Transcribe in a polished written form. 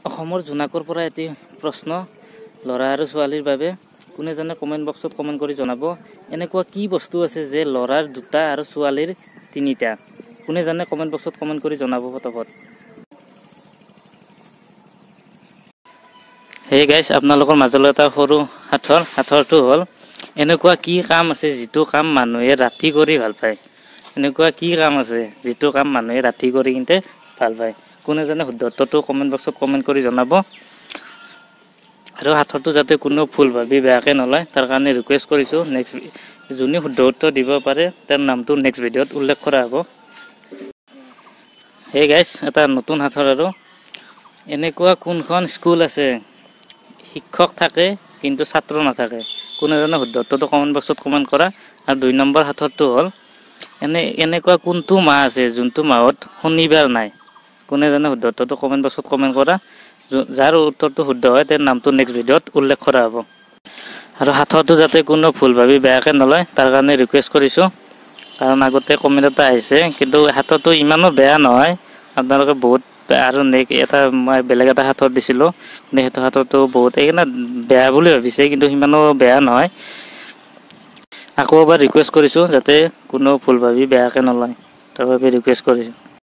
অসমৰ জোনাকৰ পৰা এটি প্ৰশ্ন ল'ৰা আৰু ছোৱালীৰ বাবে কোনে জানে কমেন্ট বক্সত কমেন্ট কৰি জনাব এনেকুৱা কি বস্তু আছে যে ল'ৰাৰ দুটা আৰু ছোৱালীৰ তিনিটা কোনে জানে কমেন্ট বক্সত কমেন্ট কৰি জনাব ফটাফট হে গাইস আপোনালোকৰ মাজলৈ এটা সৰু হাথৰটো হ'ল এনেকুৱা কি কাম আছে যিটো কাম মানুহে ৰাতি কৰি ভাল পায় এনেকুৱা কি কাম আছে যিটো কাম মানুহে ৰাতি কৰি কিনতে ভাল পায় কোনে জানে শুদ্ধটো কমেন্ট বক্সত কমেন্ট কৰি জনাব আৰু হাথৰটো যাতে কোনো ভুল ভাবি বেয়াকে নলয় তাৰ কাৰণে ৰিকুৱেষ্ট কৰিছো নেক্সট যোনে শুদ্ধ উত্তৰ দিব পাৰে তাৰ নামটো নেক্সট ভিডিঅত উল্লেখ কৰা হ'ব হে গাইস এটা নতুন হাথৰ আৰু এনেকুৱা কোনখন স্কুল আছে শিক্ষক থাকে কিন্তু ছাত্ৰ নাথাকে কোনে জানে শুদ্ধটো কমেন্ট বক্সত কমেন্ট কৰা আৰু 2 নম্বৰ হাথৰটো হ'ল এনেকুৱা কোনটো মাহ আছে যোনটো মাহত শনিবাৰ নাই কোনে জানে শুদ্ধটো কমেন্ট বক্সত কমেন্ট কৰা যাৰ উত্তৰটো শুদ্ধ হয় তাৰ নামটো নেক্সট ভিডিঅত উল্লেখ কৰা হ'ব আৰু হাথৰটো যাতে কোনো ভুল ভাবি বেয়াকে নলয় তাৰ কাৰণে ৰিকুৱেষ্ট কৰিছো কাৰণ আগতে কমেন্ট এটা আহিছে কিন্তু হাথৰটো ইমানো বেয়া নহয় আপোনালোকে বহুত আৰু এটা মই বেলেগ এটা হাথৰ দিছিলো নেহেটো হাথৰটো বহুত এইনা বেয়া বুলি ভাবিছে কিন্তু ইমানো বেয়া নহয় আকৌ এবাৰ ৰিকুৱেষ্ট কৰিছো যাতে কোনো ভুল ভাবি বেয়াকে নলয় তাৰ বাবে ৰিকুৱেষ্ট কৰিছো